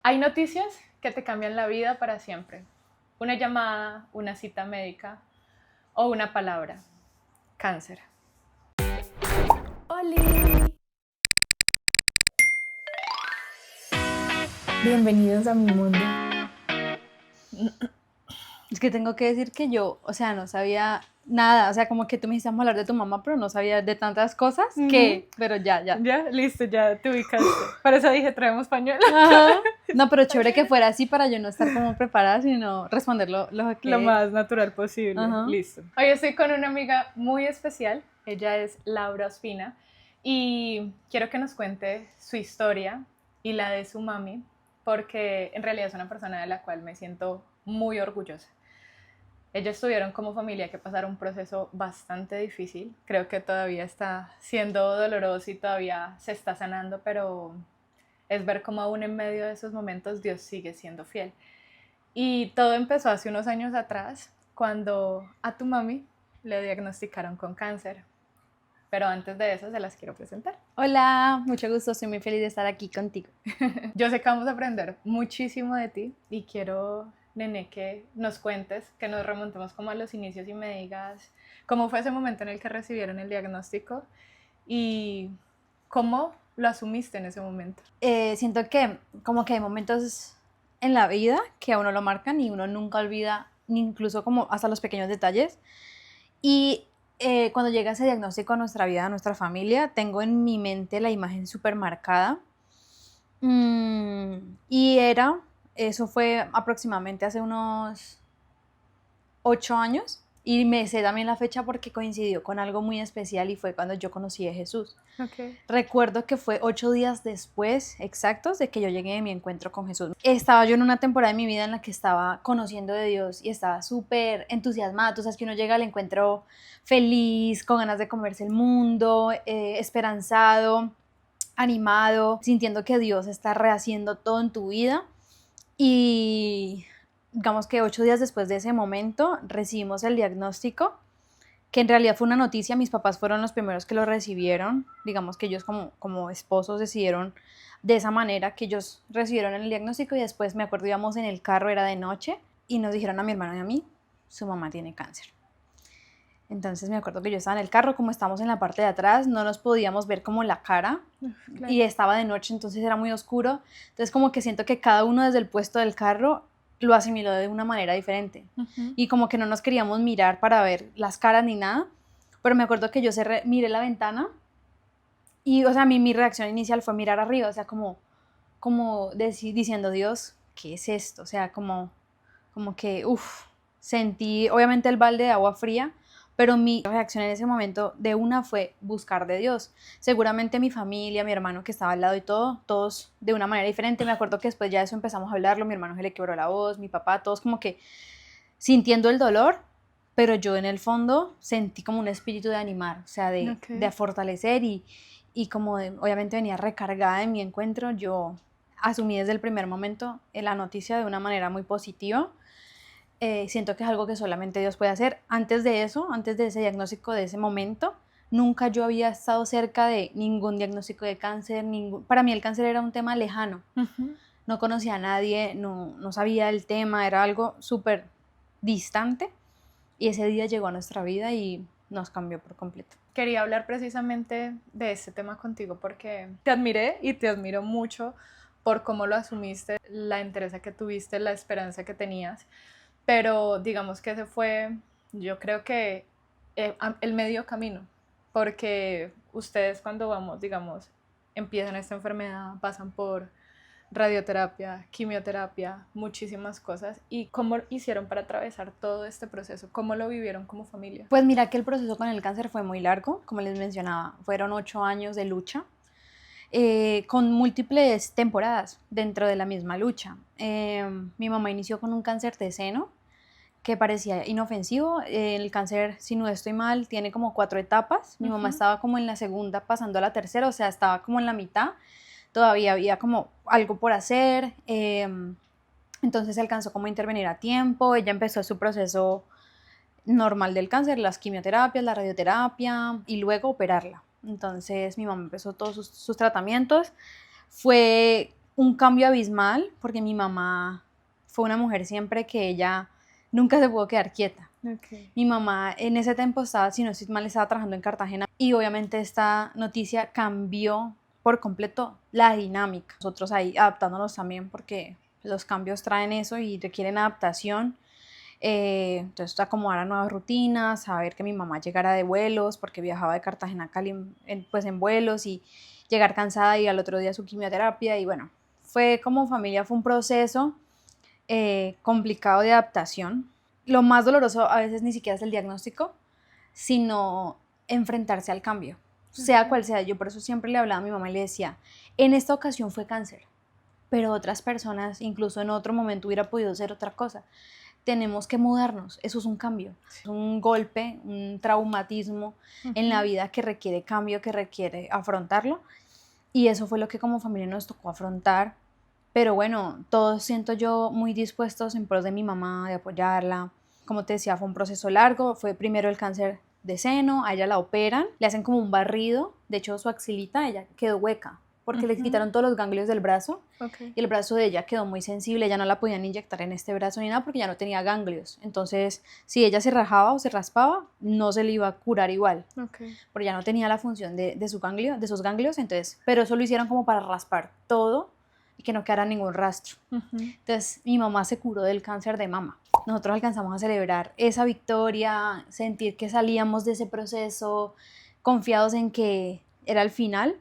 Hay noticias que te cambian la vida para siempre. Una llamada, una cita médica o una palabra. Cáncer. ¡Holi! Bienvenidos a mi mundo. Es que tengo que decir que yo, no sabía nada, como que tú me hiciste hablar de tu mamá, pero no sabía de tantas cosas pero ya. Ya, listo, ya te ubicaste. Por eso dije, traemos pañuelo. Ajá. No, pero chévere que fuera así para yo no estar como preparada, sino responder lo que... Lo más natural posible. Ajá. Listo. Hoy estoy con una amiga muy especial. Ella es Laura Ospina y quiero que nos cuente su historia y la de su mami, porque en realidad es una persona de la cual me siento muy orgullosa. Ellos tuvieron como familia que pasar un proceso bastante difícil. Creo que todavía está siendo doloroso y todavía se está sanando, pero es ver cómo aún en medio de esos momentos Dios sigue siendo fiel. Y todo empezó hace unos años atrás, cuando a tu mami le diagnosticaron con cáncer. Pero antes de eso se las quiero presentar. Hola, mucho gusto, estoy muy feliz de estar aquí contigo. Yo sé que vamos a aprender muchísimo de ti y quiero, Nene, que nos cuentes, que nos remontemos como a los inicios y me digas cómo fue ese momento en el que recibieron el diagnóstico y cómo lo asumiste en ese momento. Siento que como que hay momentos en la vida que a uno lo marcan y uno nunca olvida, ni incluso como hasta los pequeños detalles. Y cuando llega ese diagnóstico a nuestra vida, a nuestra familia, tengo en mi mente la imagen súper marcada. Y eso fue aproximadamente hace unos 8 años. Y me sé también la fecha porque coincidió con algo muy especial y fue cuando yo conocí a Jesús. Okay. Recuerdo que fue 8 días después exactos de que yo llegué de mi encuentro con Jesús. Estaba yo en una temporada de mi vida en la que estaba conociendo de Dios y estaba súper entusiasmada. Tú sabes que uno llega al encuentro feliz, con ganas de comerse el mundo, esperanzado, animado, sintiendo que Dios está rehaciendo todo en tu vida. Y digamos que 8 días después de ese momento recibimos el diagnóstico, que en realidad fue una noticia. Mis papás fueron los primeros que lo recibieron. Digamos que ellos como esposos decidieron de esa manera, que ellos recibieron el diagnóstico. Y después me acuerdo, íbamos en el carro, era de noche, y nos dijeron a mi hermano y a mí: su mamá tiene cáncer. Entonces me acuerdo que yo estaba en el carro, como estábamos en la parte de atrás, no nos podíamos ver como la cara. Claro. Y estaba de noche, entonces era muy oscuro. Entonces como que siento que cada uno desde el puesto del carro lo asimiló de una manera diferente. Y como que no nos queríamos mirar para ver las caras ni nada. Pero me acuerdo que yo miré la ventana y, mi reacción inicial fue mirar arriba, diciendo: Dios, ¿qué es esto? Como que, sentí obviamente el balde de agua fría, pero mi reacción en ese momento de una fue buscar de Dios. Seguramente mi familia, mi hermano que estaba al lado y todo, todos de una manera diferente. Me acuerdo que después ya de eso empezamos a hablarlo, mi hermano se le quebró la voz, mi papá, todos como que sintiendo el dolor, pero yo en el fondo sentí como un espíritu de animar, de fortalecer y como obviamente venía recargada de mi encuentro, yo asumí desde el primer momento la noticia de una manera muy positiva. Siento que es algo que solamente Dios puede hacer. Antes de eso, antes de ese diagnóstico, de ese momento, nunca yo había estado cerca de ningún diagnóstico de cáncer. Para mí el cáncer era un tema lejano. No conocía a nadie, no sabía el tema, era algo súper distante. Y ese día llegó a nuestra vida y nos cambió por completo. Quería hablar precisamente de este tema contigo porque te admiré y te admiro mucho por cómo lo asumiste, la entereza que tuviste, la esperanza que tenías. Pero digamos que ese fue, yo creo que el medio camino, porque ustedes cuando vamos, digamos, empiezan esta enfermedad, pasan por radioterapia, quimioterapia, muchísimas cosas. ¿Y cómo hicieron para atravesar todo este proceso? ¿Cómo lo vivieron como familia? Pues mira que el proceso con el cáncer fue muy largo, como les mencionaba, fueron 8 años de lucha. Con múltiples temporadas dentro de la misma lucha. Mi mamá inició con un cáncer de seno que parecía inofensivo. El cáncer, si no estoy mal, tiene como 4 etapas. Mi mamá estaba como en la segunda, pasando a la tercera, o sea, estaba como en la mitad. Todavía había como algo por hacer. Entonces alcanzó como a intervenir a tiempo. Ella empezó su proceso normal del cáncer, las quimioterapias, la radioterapia y luego operarla. Entonces mi mamá empezó todos sus tratamientos. Fue un cambio abismal, porque mi mamá fue una mujer siempre que ella nunca se pudo quedar quieta. Okay. Mi mamá en ese tiempo estaba, si no estoy mal, estaba trabajando en Cartagena y obviamente esta noticia cambió por completo la dinámica. Nosotros ahí adaptándonos también porque los cambios traen eso y requieren adaptación. Entonces acomodar a nuevas rutinas, saber que mi mamá llegara de vuelos porque viajaba de Cartagena a Cali pues en vuelos y llegar cansada y al otro día su quimioterapia y bueno, fue como familia, fue un proceso complicado de adaptación. Lo más doloroso a veces ni siquiera es el diagnóstico, sino enfrentarse al cambio, sea cual sea. Yo por eso siempre le hablaba a mi mamá y le decía, en esta ocasión fue cáncer, pero otras personas, incluso en otro momento hubiera podido ser otra cosa. Tenemos que mudarnos, eso es un cambio, es un golpe, un traumatismo en la vida que requiere cambio, que requiere afrontarlo. Y eso fue lo que como familia nos tocó afrontar. Pero bueno, todos siento yo muy dispuestos en pos de mi mamá, de apoyarla. Como te decía, fue un proceso largo. Fue primero el cáncer de seno, a ella la operan, le hacen como un barrido. De hecho, su axilita, ella quedó hueca porque le quitaron todos los ganglios del brazo. Okay. Y el brazo de ella quedó muy sensible, ya no la podían inyectar en este brazo ni nada porque ya no tenía ganglios. Entonces, si ella se rajaba o se raspaba, no se le iba a curar igual. Okay. Porque ya no tenía la función de su ganglio, de sus ganglios. Entonces, pero eso lo hicieron como para raspar todo y que no quedara ningún rastro. Entonces, mi mamá se curó del cáncer de mama. Nosotros alcanzamos a celebrar esa victoria, sentir que salíamos de ese proceso confiados en que era el final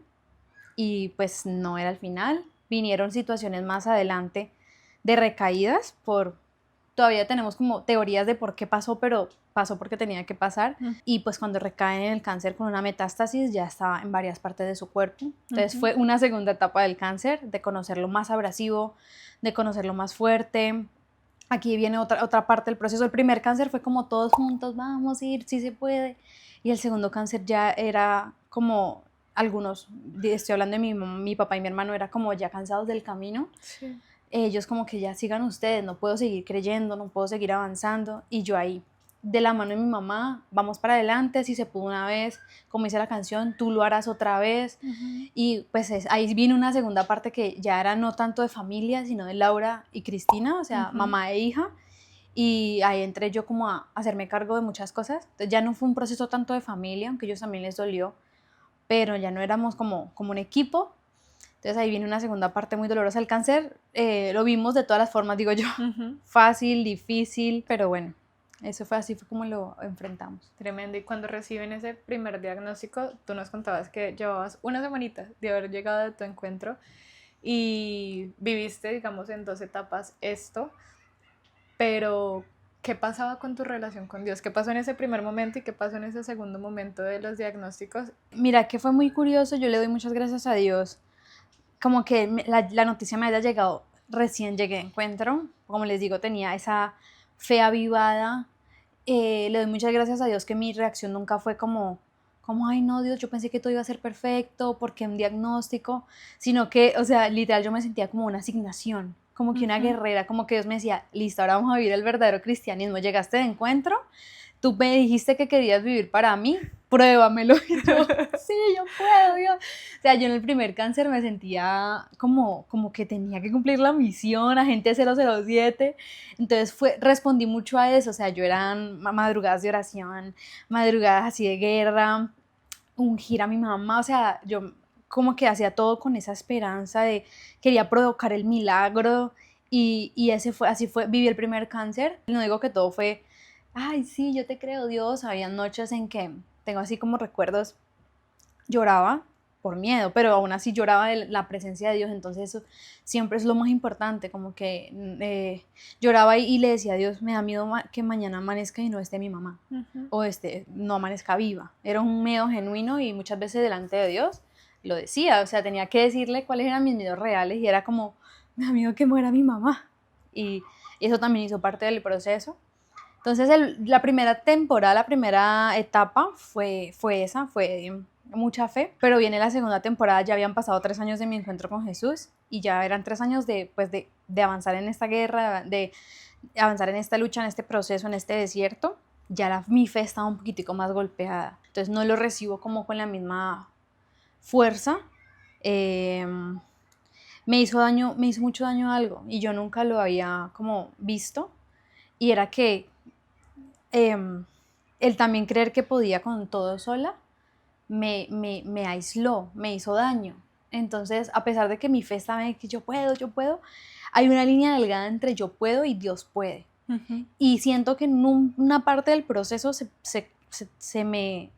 y pues no era el final. Vinieron situaciones más adelante de recaídas todavía tenemos como teorías de por qué pasó, pero pasó porque tenía que pasar. Y pues cuando recae en el cáncer con una metástasis ya estaba en varias partes de su cuerpo. Entonces fue una segunda etapa del cáncer, de conocerlo más abrasivo, de conocerlo más fuerte. Aquí viene otra parte del proceso. El primer cáncer fue como todos juntos, vamos a ir, sí se puede. Y el segundo cáncer ya era como algunos, estoy hablando de mi papá y mi hermano, era como ya cansados del camino. Sí. Ellos como que ya sigan ustedes, no puedo seguir creyendo, no puedo seguir avanzando. Y yo ahí, de la mano de mi mamá, vamos para adelante, si se pudo una vez, como dice la canción, tú lo harás otra vez. Y pues ahí vino una segunda parte que ya era no tanto de familia, sino de Laura y Cristina, o sea, mamá e hija. Y ahí entré yo como a hacerme cargo de muchas cosas. Entonces ya no fue un proceso tanto de familia, aunque a ellos también les dolió, pero ya no éramos como un equipo. Entonces ahí viene una segunda parte muy dolorosa. El cáncer lo vimos de todas las formas, digo yo. Fácil, difícil, pero bueno, eso fue así, fue como lo enfrentamos. Tremendo. Y cuando reciben ese primer diagnóstico, tú nos contabas que llevabas una semanita de haber llegado de tu encuentro y viviste, digamos, en 2 etapas esto, pero ¿qué pasaba con tu relación con Dios? ¿Qué pasó en ese primer momento y qué pasó en ese segundo momento de los diagnósticos? Mira, que fue muy curioso, yo le doy muchas gracias a Dios. Como que la noticia me haya llegado, recién llegué de encuentro, como les digo, tenía esa fe avivada. Le doy muchas gracias a Dios que mi reacción nunca fue como, ay no Dios, yo pensé que todo iba a ser perfecto, porque un diagnóstico, sino que, o sea, literal yo me sentía como una asignación, como que una guerrera, como que Dios me decía, listo, ahora vamos a vivir el verdadero cristianismo, llegaste de encuentro, tú me dijiste que querías vivir para mí, pruébamelo. Y yo, sí, yo puedo, Dios. O sea, yo en el primer cáncer me sentía como que tenía que cumplir la misión, agente 007. Entonces respondí mucho a eso. O sea, yo eran madrugadas de oración, madrugadas así de guerra, ungir a mi mamá. O sea, yo como que hacía todo con esa esperanza de quería provocar el milagro. Y así fue, viví el primer cáncer. No digo que todo fue, ay, sí, yo te creo, Dios. Había noches en que tengo así como recuerdos, lloraba por miedo, pero aún así lloraba de la presencia de Dios. Entonces eso siempre es lo más importante, como que lloraba y le decía a Dios, me da miedo que mañana amanezca y no esté mi mamá, o no amanezca viva. Era un miedo genuino y muchas veces delante de Dios lo decía, o sea, tenía que decirle cuáles eran mis miedos reales y era como, me da miedo que muera mi mamá. Y eso también hizo parte del proceso. Entonces la primera temporada, la primera etapa fue esa, fue mucha fe, pero viene la segunda temporada, ya habían pasado 3 años de mi encuentro con Jesús y ya eran 3 años de avanzar en esta guerra, de avanzar en esta lucha, en este proceso, en este desierto. Ya mi fe estaba un poquitico más golpeada, entonces no lo recibo como con la misma fuerza. me hizo mucho daño algo y yo nunca lo había como visto, y era que el también creer que podía con todo sola me aisló, me hizo daño. Entonces, a pesar de que mi fe estaba en que yo puedo, hay una línea delgada entre yo puedo y Dios puede. Ujú. Y siento que en una parte del proceso se me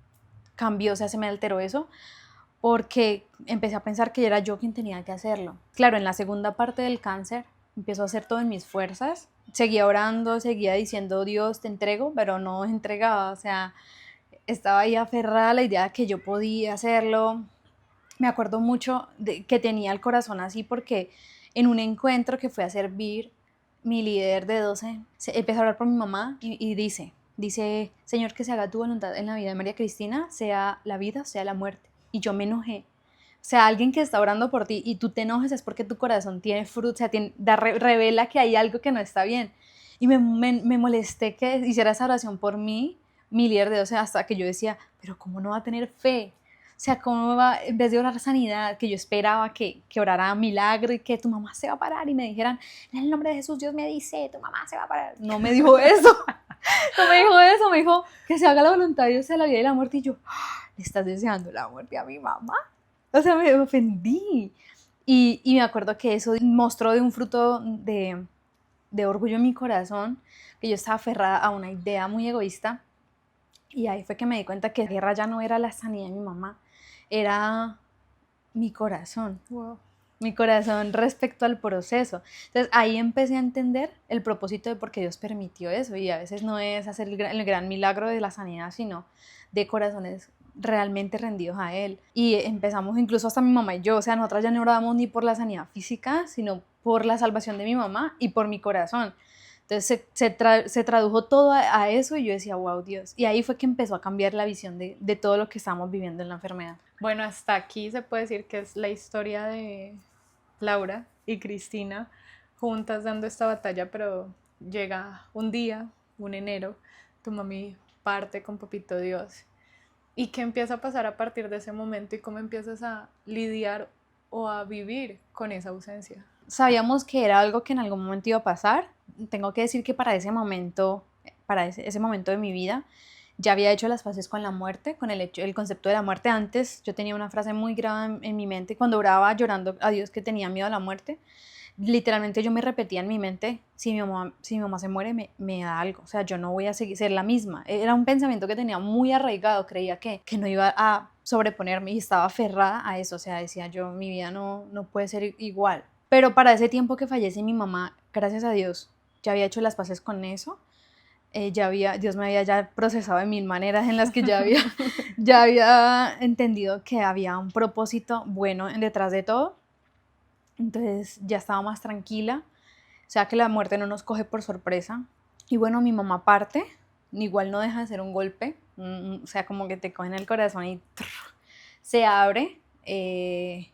cambió, o sea, se me alteró eso, porque empecé a pensar que era yo quien tenía que hacerlo. Claro, en la segunda parte del cáncer empiezo a hacer todo en mis fuerzas. Seguía orando, seguía diciendo, Dios, te entrego, pero no entregaba, o sea, estaba ahí aferrada a la idea de que yo podía hacerlo. Me acuerdo mucho de que tenía el corazón así porque en un encuentro que fue a servir, mi líder de 12 empezó a hablar por mi mamá y dice, Señor, que se haga tu voluntad en la vida de María Cristina, sea la vida, sea la muerte. Y yo me enojé. O sea, alguien que está orando por ti y tú te enojes es porque tu corazón tiene fruto, o sea, revela que hay algo que no está bien. Y me molesté que hiciera esa oración por mí, mi líder de 12, hasta que yo decía, pero ¿cómo no va a tener fe? O sea, ¿cómo va, en vez de orar sanidad, que yo esperaba que orara milagro y que tu mamá se va a parar y me dijeran, en el nombre de Jesús, Dios me dice, tu mamá se va a parar? No me dijo eso, no me dijo eso, me dijo que se haga la voluntad de Dios en la vida y la muerte. Y yo, ¿le estás deseando la muerte a mi mamá? O sea, me ofendí. Y me acuerdo que eso mostró de un fruto de orgullo en mi corazón, que yo estaba aferrada a una idea muy egoísta. Y ahí fue que me di cuenta que la guerra ya no era la sanidad de mi mamá, era mi corazón. Wow. Mi corazón respecto al proceso. Entonces ahí empecé a entender el propósito de por qué Dios permitió eso, y a veces no es hacer el gran milagro de la sanidad, sino de corazones realmente rendidos a Él. Y empezamos incluso hasta mi mamá y yo, o sea, nosotras ya no orábamos ni por la sanidad física, sino por la salvación de mi mamá y por mi corazón. Entonces se tradujo todo a eso y yo decía, wow, Dios. Y ahí fue que empezó a cambiar la visión de todo lo que estamos viviendo en la enfermedad. Bueno, hasta aquí se puede decir que es la historia de Laura y Cristina juntas dando esta batalla, pero llega un día, un enero, tu mami parte con Papito Dios. ¿Y qué empieza a pasar a partir de ese momento y cómo empiezas a lidiar o a vivir con esa ausencia? Sabíamos que era algo que en algún momento iba a pasar. Tengo que decir que para ese momento de mi vida, ya había hecho las paces con la muerte, con el concepto de la muerte. Antes yo tenía una frase muy grabada en mi mente cuando oraba llorando a Dios que tenía miedo a la muerte. Literalmente yo me repetía en mi mente, si mi mamá se muere me da algo, o sea, yo no voy a ser la misma. Era un pensamiento que tenía muy arraigado, creía que no iba a sobreponerme y estaba aferrada a eso, o sea, decía yo, mi vida no puede ser igual. Pero para ese tiempo que fallece mi mamá, gracias a Dios, ya había hecho las paces con eso. Dios me había ya procesado de mil maneras en las que ya había entendido que había un propósito bueno detrás de todo. Entonces ya estaba más tranquila, o sea que la muerte no nos coge por sorpresa. Y bueno, mi mamá parte, igual no deja de ser un golpe, o sea, como que te cogen el corazón y se abre.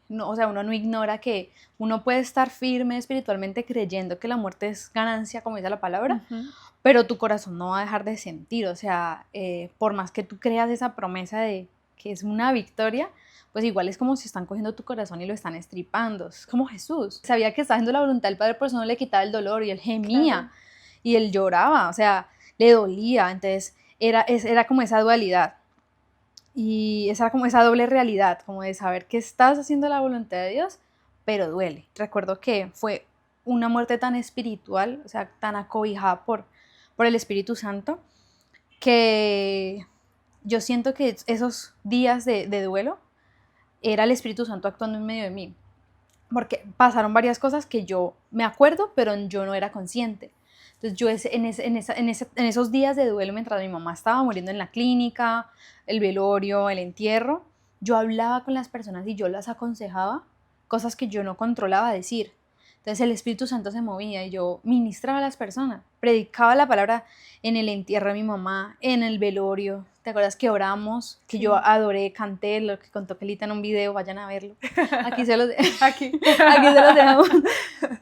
No, o sea, uno no ignora que uno puede estar firme espiritualmente creyendo que la muerte es ganancia, como dice la palabra, pero tu corazón no va a dejar de sentir, o sea, por más que tú creas esa promesa de que es una victoria, pues igual es como si están cogiendo tu corazón y lo están estripando. Es como Jesús. Sabía que estaba haciendo la voluntad del Padre, por eso no le quitaba el dolor, y él gemía, claro, y él lloraba, o sea, le dolía. Entonces era como esa dualidad. Y esa era como esa doble realidad, como de saber que estás haciendo la voluntad de Dios, pero duele. Recuerdo que fue una muerte tan espiritual, o sea, tan acobijada por el Espíritu Santo, que yo siento que esos días de duelo era el Espíritu Santo actuando en medio de mí, porque pasaron varias cosas que yo me acuerdo, pero yo no era consciente. Entonces yo en esos días de duelo, mientras mi mamá estaba muriendo en la clínica, el velorio, el entierro, yo hablaba con las personas y yo las aconsejaba cosas que yo no controlaba decir. Entonces el Espíritu Santo se movía y yo ministraba a las personas, predicaba la palabra en el entierro de mi mamá, en el velorio. ¿Te acuerdas que oramos? Que sí, yo adoré, canté, lo que contó Kelita en un video, vayan a verlo. Aquí se los, aquí se los dejamos.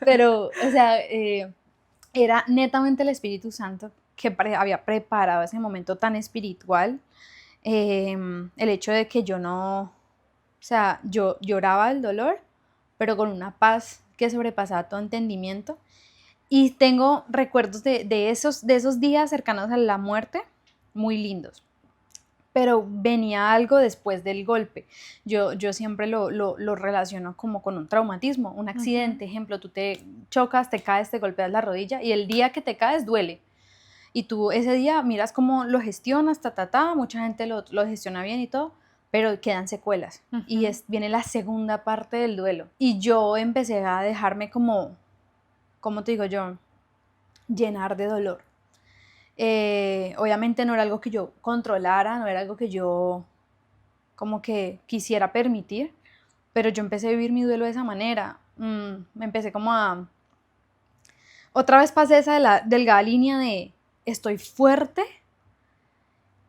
Pero, o sea, era netamente el Espíritu Santo que había preparado ese momento tan espiritual. El hecho de que yo no, o sea, yo lloraba el dolor, pero con una paz que sobrepasaba todo entendimiento. Y tengo recuerdos de esos días cercanos a la muerte muy lindos. Pero venía algo después del golpe. Yo siempre lo relaciono como con un traumatismo, un accidente. Ejemplo, tú te chocas, te caes, te golpeas la rodilla y el día que te caes duele. Y tú ese día miras cómo lo gestionas, mucha gente lo gestiona bien y todo, pero quedan secuelas. Y viene la segunda parte del duelo. Y yo empecé a dejarme como, ¿cómo te digo yo? Llenar de dolor. Obviamente no era algo que yo controlara, no era algo que yo como que quisiera permitir, pero yo empecé a vivir mi duelo de esa manera. Me empecé como a... Otra vez pasé esa delgada línea de estoy fuerte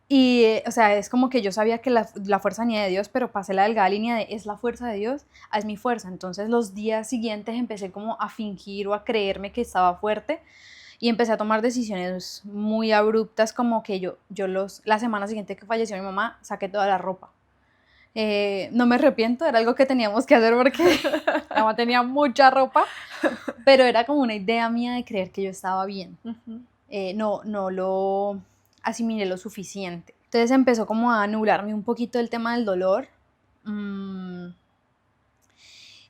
y, o sea, es como que yo sabía que la fuerza venía de Dios, pero pasé la delgada línea de es la fuerza de Dios, es mi fuerza. Entonces los días siguientes empecé como a fingir o a creerme que estaba fuerte. Y empecé a tomar decisiones muy abruptas, como que la semana siguiente que falleció mi mamá, saqué toda la ropa. No me arrepiento, era algo que teníamos que hacer porque mi mamá tenía mucha ropa, pero era como una idea mía de creer que yo estaba bien. No lo asimilé lo suficiente. Entonces empezó como a nublarme un poquito el tema del dolor.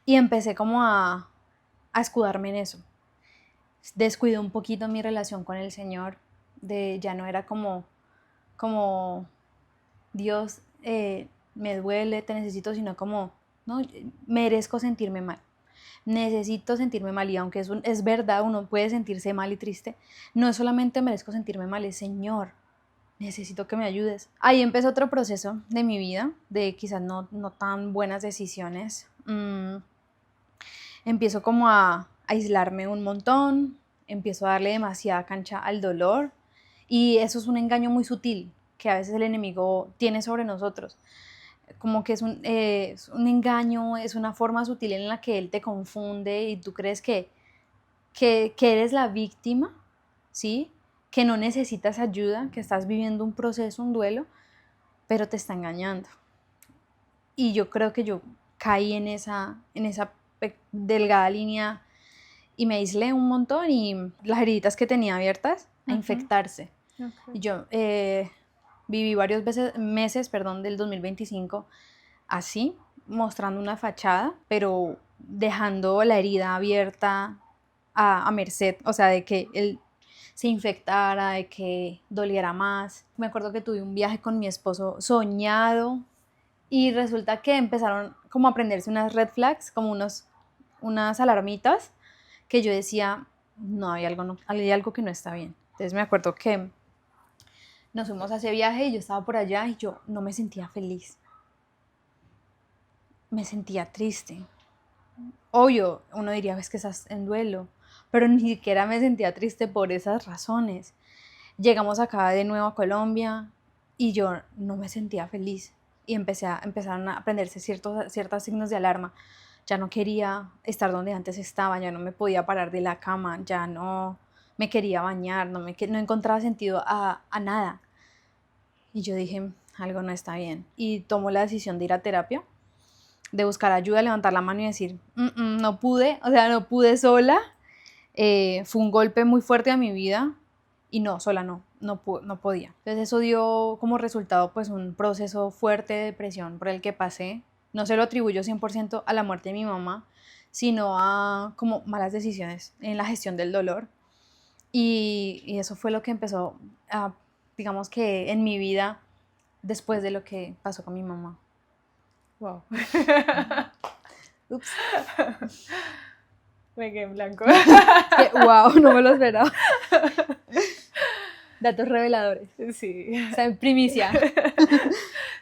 Y empecé como a escudarme en eso. Descuidé un poquito mi relación con el Señor, ya no era como Dios, me duele, te necesito, sino como, no, merezco sentirme mal, necesito sentirme mal, y aunque es verdad, uno puede sentirse mal y triste, no es solamente merezco sentirme mal, es Señor, necesito que me ayudes. Ahí empezó otro proceso de mi vida, de quizás no tan buenas decisiones. Empiezo como a aislarme un montón, empiezo a darle demasiada cancha al dolor, y eso es un engaño muy sutil que a veces el enemigo tiene sobre nosotros. Como que es un engaño, es una forma sutil en la que él te confunde y tú crees que eres la víctima, ¿sí? Que no necesitas ayuda, que estás viviendo un proceso, un duelo, pero te está engañando. Y yo creo que yo caí en esa delgada línea y me aislé un montón, y las heriditas que tenía abiertas a infectarse. Y yo viví varios meses del 2025 así, mostrando una fachada, pero dejando la herida abierta a merced, o sea, de que él se infectara, de que doliera más. Me acuerdo que tuve un viaje con mi esposo soñado y resulta que empezaron como a prenderse unas red flags, como unas alarmitas, que yo decía, no, hay algo que no está bien. Entonces me acuerdo que nos fuimos a ese viaje y yo estaba por allá y yo no me sentía feliz. Me sentía triste. Obvio, uno diría, ves que estás en duelo, pero ni siquiera me sentía triste por esas razones. Llegamos acá de nuevo a Colombia y yo no me sentía feliz y empezaron a prenderse ciertos signos de alarma. Ya no quería estar donde antes estaba, ya no me podía parar de la cama, ya no me quería bañar, no encontraba sentido a nada. Y yo dije, algo no está bien. Y tomo la decisión de ir a terapia, de buscar ayuda, levantar la mano y decir, no pude, o sea, no pude sola. Fue un golpe muy fuerte a mi vida y no, sola no podía. Entonces eso dio como resultado pues un proceso fuerte de depresión por el que pasé. No se lo atribuyo 100% a la muerte de mi mamá, sino a como malas decisiones en la gestión del dolor. Y eso fue lo que empezó a, digamos que en mi vida después de lo que pasó con mi mamá. Wow. Ups. Me quedé en blanco. Wow, no me lo esperaba. Datos reveladores. Sí. O sea, en primicia.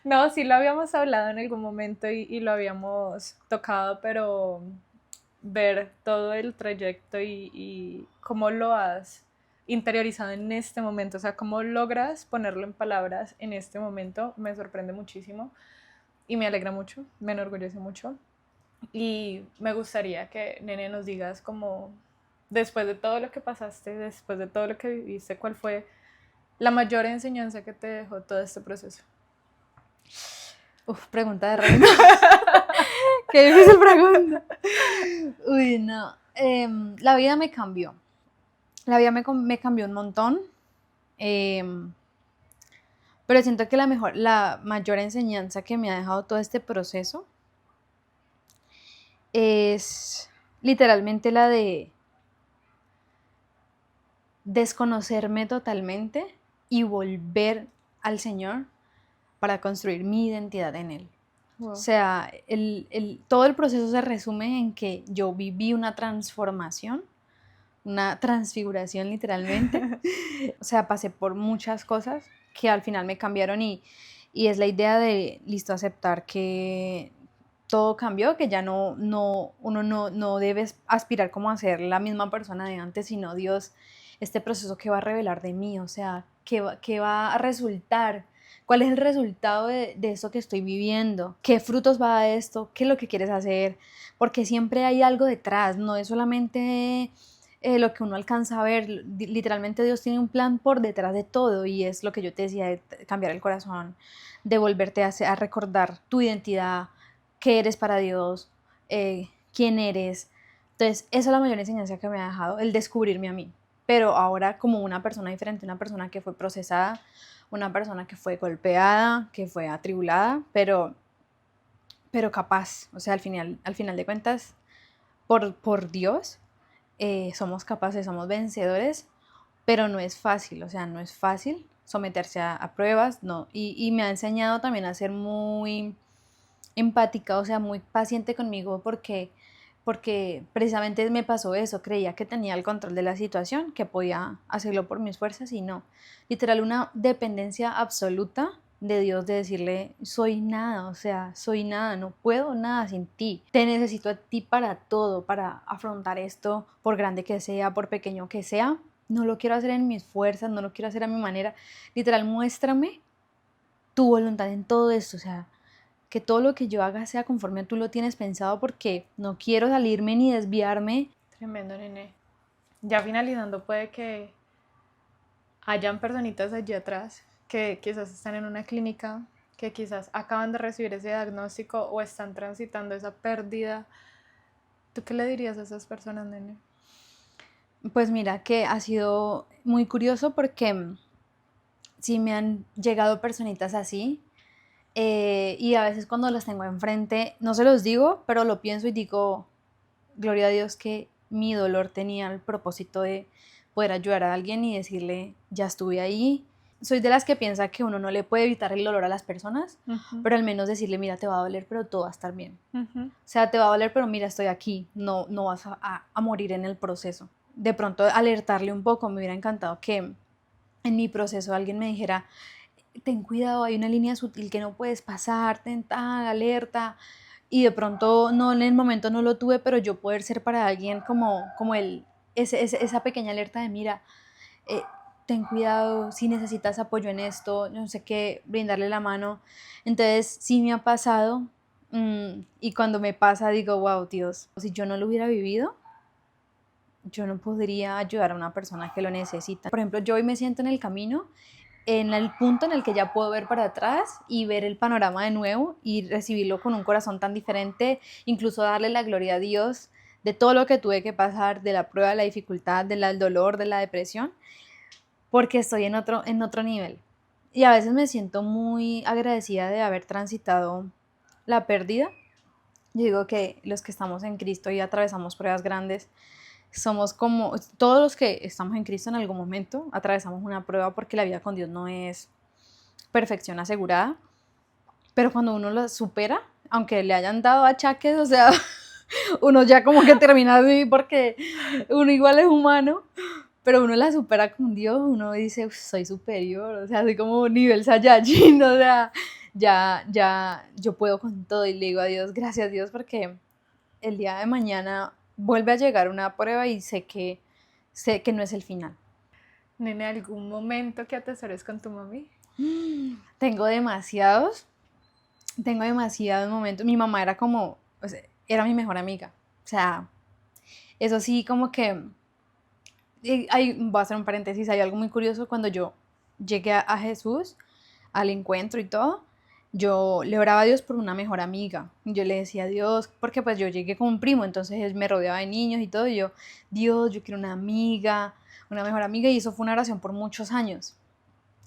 No, sí lo habíamos hablado en algún momento y lo habíamos tocado, pero ver todo el trayecto y cómo lo has interiorizado en este momento, o sea, cómo logras ponerlo en palabras en este momento, me sorprende muchísimo y me alegra mucho, me enorgullece mucho. Y me gustaría que, Nene, nos digas como, después de todo lo que pasaste, después de todo lo que viviste, ¿cuál fue la mayor enseñanza que te dejó todo este proceso? Uf, pregunta de reina. Qué difícil pregunta. Uy, no. La vida me cambió. La vida me cambió un montón. Pero siento que la mayor enseñanza que me ha dejado todo este proceso es literalmente la de desconocerme totalmente y volver al Señor para construir mi identidad en Él. Wow. O sea, todo el proceso se resume en que yo viví una transformación, una transfiguración literalmente. O sea, pasé por muchas cosas que al final me cambiaron y es la idea de, listo, aceptar que todo cambió, que ya uno no debe aspirar como a ser la misma persona de antes, sino Dios, este proceso que va a revelar de mí, o sea, qué va a resultar, cuál es el resultado de eso que estoy viviendo, qué frutos va a dar esto, qué es lo que quieres hacer, porque siempre hay algo detrás, no es solamente lo que uno alcanza a ver, literalmente Dios tiene un plan por detrás de todo y es lo que yo te decía, de cambiar el corazón, de volverte a recordar tu identidad, qué eres para Dios, quién eres. Entonces, esa es la mayor enseñanza que me ha dejado, el descubrirme a mí. Pero ahora como una persona diferente, una persona que fue procesada, una persona que fue golpeada, que fue atribulada, pero capaz. O sea, al final de cuentas, por Dios, somos capaces, somos vencedores, pero no es fácil, o sea, no es fácil someterse a pruebas, no. Y me ha enseñado también a ser muy empática, o sea, muy paciente conmigo porque precisamente me pasó eso, creía que tenía el control de la situación, que podía hacerlo por mis fuerzas y no. Literal, una dependencia absoluta de Dios, de decirle, soy nada, o sea, soy nada, no puedo nada sin ti. Te necesito a ti para todo, para afrontar esto, por grande que sea, por pequeño que sea. No lo quiero hacer en mis fuerzas, no lo quiero hacer a mi manera. Literal, muéstrame tu voluntad en todo esto, o sea, que todo lo que yo haga sea conforme a tú lo tienes pensado porque no quiero salirme ni desviarme. Tremendo, nene. Ya finalizando, puede que hayan personitas allí atrás que quizás están en una clínica, que quizás acaban de recibir ese diagnóstico o están transitando esa pérdida. ¿Tú qué le dirías a esas personas, nene? Pues mira que ha sido muy curioso porque sí me han llegado personitas así y a veces cuando las tengo enfrente, no se los digo, pero lo pienso y digo, gloria a Dios que mi dolor tenía el propósito de poder ayudar a alguien y decirle, ya estuve ahí. Soy de las que piensa que uno no le puede evitar el dolor a las personas, pero al menos decirle, mira, te va a doler, pero todo va a estar bien. O sea, te va a doler, pero mira, estoy aquí, no vas a morir en el proceso. De pronto alertarle un poco, me hubiera encantado que en mi proceso alguien me dijera, ten cuidado, hay una línea sutil que no puedes pasar, ten tal, alerta, y de pronto no, en el momento no lo tuve, pero yo poder ser para alguien como esa pequeña alerta de mira, eh, ten cuidado, si necesitas apoyo en esto, no sé qué, brindarle la mano. Entonces sí me ha pasado y cuando me pasa digo, wow, Dios, si yo no lo hubiera vivido, yo no podría ayudar a una persona que lo necesita. Por ejemplo, yo hoy me siento en el camino, en el punto en el que ya puedo ver para atrás y ver el panorama de nuevo y recibirlo con un corazón tan diferente, incluso darle la gloria a Dios de todo lo que tuve que pasar, de la prueba, de la dificultad, del dolor, de la depresión, porque estoy en otro nivel. Y a veces me siento muy agradecida de haber transitado la pérdida. Yo digo que los que estamos en Cristo y atravesamos pruebas grandes, somos como todos los que estamos en Cristo en algún momento atravesamos una prueba porque la vida con Dios no es perfección asegurada, pero cuando uno lo supera, aunque le hayan dado achaques, o sea, uno ya como que termina así porque uno igual es humano, pero uno la supera con Dios, uno dice, soy superior, o sea, soy como nivel Saiyajin, o sea, ya yo puedo con todo y le digo a Dios, gracias Dios, porque el día de mañana vuelve a llegar una prueba y sé que no es el final. Nene, ¿algún momento que atesores con tu mami? Tengo demasiados momentos. Mi mamá era como, o sea, era mi mejor amiga. O sea, eso sí, como que, voy a hacer un paréntesis, hay algo muy curioso cuando yo llegué a Jesús, al encuentro y todo, yo le oraba a Dios por una mejor amiga. Yo le decía a Dios, porque pues yo llegué con un primo, entonces él me rodeaba de niños y todo, y yo, Dios, yo quiero una amiga, una mejor amiga, y eso fue una oración por muchos años.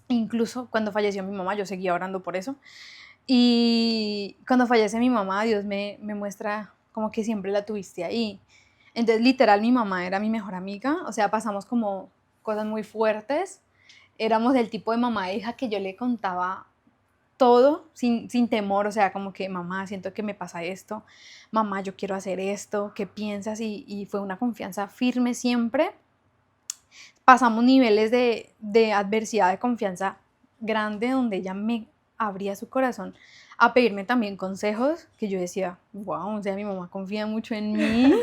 Incluso cuando falleció mi mamá, yo seguía orando por eso. Y cuando fallece mi mamá, Dios me muestra como que siempre la tuviste ahí. Entonces, literal, mi mamá era mi mejor amiga, o sea, pasamos como cosas muy fuertes. Éramos del tipo de mamá e hija que yo le contaba todo sin temor, o sea, como que mamá, siento que me pasa esto, mamá, yo quiero hacer esto, ¿qué piensas? Y fue una confianza firme siempre. Pasamos niveles de adversidad, de confianza grande, donde ella me abría su corazón a pedirme también consejos, que yo decía, wow, o sea, mi mamá confía mucho en mí,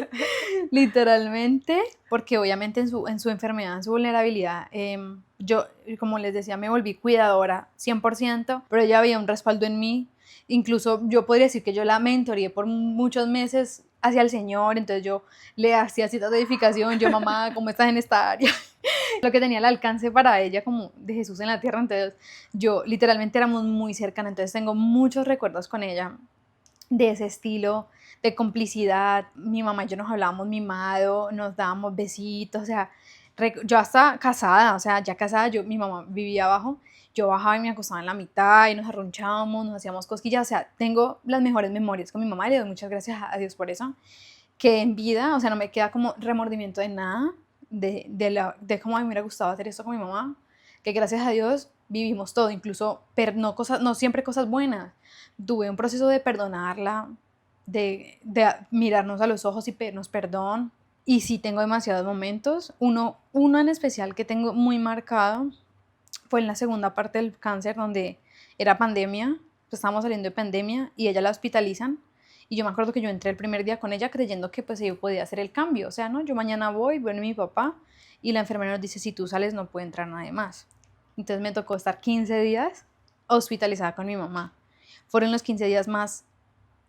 literalmente, porque obviamente en su enfermedad, en su vulnerabilidad, yo, como les decía, me volví cuidadora 100%, pero ella había un respaldo en mí. Incluso yo podría decir que yo la mentoreé por muchos meses hacia el Señor, entonces yo le hacía citas de edificación, yo, mamá, ¿cómo estás en esta área? Lo que tenía el alcance para ella como de Jesús en la tierra, entonces yo literalmente éramos muy cercanas, entonces tengo muchos recuerdos con ella de ese estilo de complicidad. Mi mamá y yo nos hablábamos mimado, nos dábamos besitos, o sea, yo hasta casada, o sea, ya casada, mi mamá vivía abajo, yo bajaba y me acostaba en la mitad y nos arrunchábamos, nos hacíamos cosquillas, o sea, tengo las mejores memorias con mi mamá y le doy muchas gracias a Dios por eso, que en vida, o sea, no me queda como remordimiento de nada, de cómo a mí me hubiera gustado hacer esto con mi mamá, que gracias a Dios vivimos todo, incluso no, cosas, no siempre cosas buenas. Tuve un proceso de perdonarla, de mirarnos a los ojos y pedirnos perdón. Y sí tengo demasiados momentos. Uno en especial que tengo muy marcado fue en la segunda parte del cáncer, donde era pandemia, pues estábamos saliendo de pandemia y ella la hospitalizan. Y yo me acuerdo que yo entré el primer día con ella creyendo que pues yo podía hacer el cambio. O sea, no, yo mañana voy, bueno, mi papá, y la enfermera nos dice, si tú sales no puede entrar nadie más. Entonces me tocó estar 15 días hospitalizada con mi mamá. Fueron los 15 días más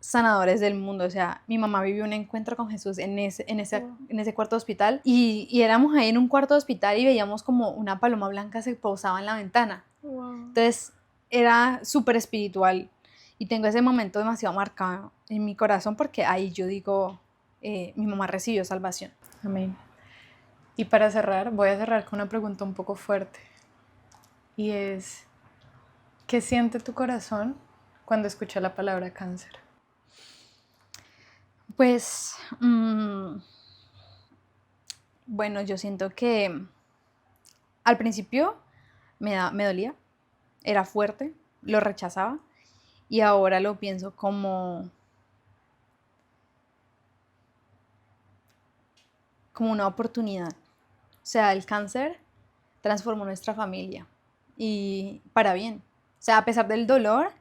sanadores del mundo. O sea, mi mamá vivió un encuentro con Jesús en ese cuarto de hospital, y éramos ahí en un cuarto de hospital y veíamos como una paloma blanca se posaba en la ventana. Wow. Entonces era súper espiritual y tengo ese momento demasiado marcado en mi corazón porque ahí yo digo, mi mamá recibió salvación. Amén. Y para cerrar, voy a cerrar con una pregunta un poco fuerte. Y es, ¿qué siente tu corazón cuando escucha la palabra cáncer? Pues, bueno, yo siento que al principio me dolía, era fuerte, lo rechazaba, y ahora lo pienso como una oportunidad. O sea, el cáncer transformó nuestra familia y para bien. O sea, a pesar del dolor,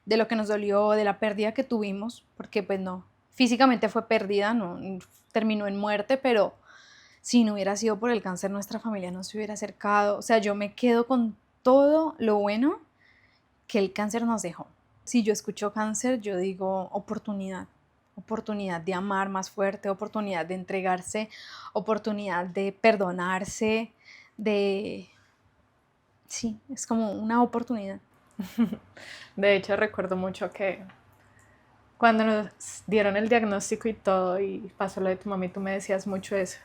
de lo que nos dolió, de la pérdida que tuvimos, porque pues no, físicamente fue pérdida, no terminó en muerte, pero si no hubiera sido por el cáncer, nuestra familia no se hubiera acercado. O sea, yo me quedo con todo lo bueno que el cáncer nos dejó. Si yo escucho cáncer, yo digo oportunidad. Oportunidad de amar más fuerte, oportunidad de entregarse, oportunidad de perdonarse, Sí, es como una oportunidad. De hecho, recuerdo mucho que cuando nos dieron el diagnóstico y todo, y pasó lo de tu mami, tú me decías mucho eso.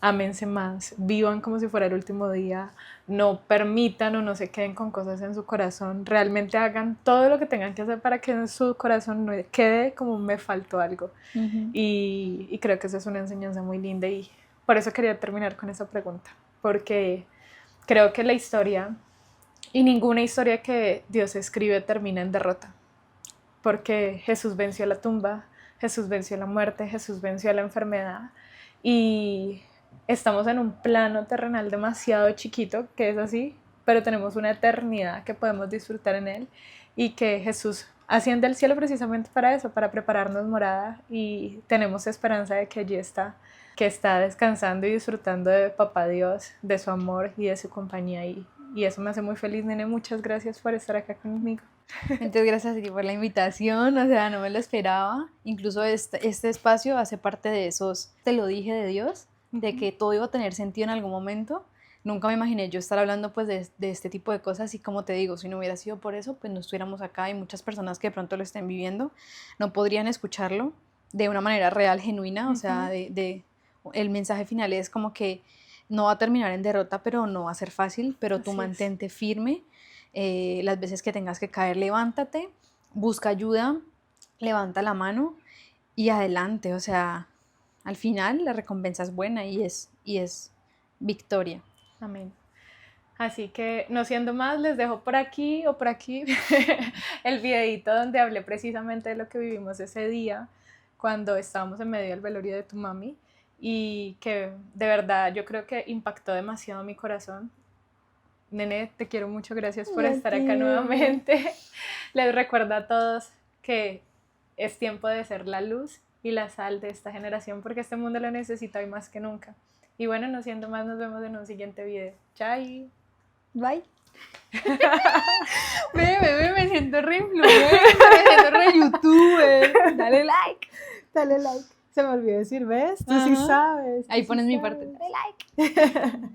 Ámense más, vivan como si fuera el último día, no permitan o no se queden con cosas en su corazón, realmente hagan todo lo que tengan que hacer para que en su corazón no quede como me faltó algo. Y creo que eso es una enseñanza muy linda y por eso quería terminar con esa pregunta, porque creo que la historia y ninguna historia que Dios escribe termina en derrota, porque Jesús venció la tumba, Jesús venció la muerte, Jesús venció la enfermedad y estamos en un plano terrenal demasiado chiquito, que es así, pero tenemos una eternidad que podemos disfrutar en él y que Jesús asciende al cielo precisamente para eso, para prepararnos morada y tenemos esperanza de que allí está, que está descansando y disfrutando de Papá Dios, de su amor y de su compañía y eso me hace muy feliz, nene, muchas gracias por estar acá conmigo. Entonces, gracias a ti por la invitación, o sea, no me lo esperaba. Incluso este espacio hace parte de esos, te lo dije de Dios, de que todo iba a tener sentido en algún momento. nunca me imaginé yo estar hablando pues de este tipo de cosas y como te digo, si no hubiera sido por eso, pues no estuviéramos acá y muchas personas que de pronto lo estén viviendo no podrían escucharlo de una manera real, genuina, o sea, el mensaje final es como que no va a terminar en derrota, pero no va a ser fácil, pero tú Así es. mantente firme, las veces que tengas que caer, levántate, busca ayuda, levanta la mano y adelante, o sea, al final la recompensa es buena y es victoria. Amén. Así que, no siendo más, les dejo por aquí o por aquí el videito donde hablé precisamente de lo que vivimos ese día cuando estábamos en medio del velorio de tu mami y que de verdad yo creo que impactó demasiado mi corazón. Nene, te quiero mucho, gracias por estar acá nuevamente. Les recuerdo a todos que es tiempo de ser la luz y la sal de esta generación porque este mundo lo necesita hoy más que nunca. Y bueno, no siendo más, nos vemos en un siguiente video. Chai. Bye. Me siento re influencer, me siento re youtuber. Dale like. Dale like. Se me olvidó decir, ¿ves? Tú sí Ajá. sabes. Ahí tú pones sí mi parte. sabes. Dale like.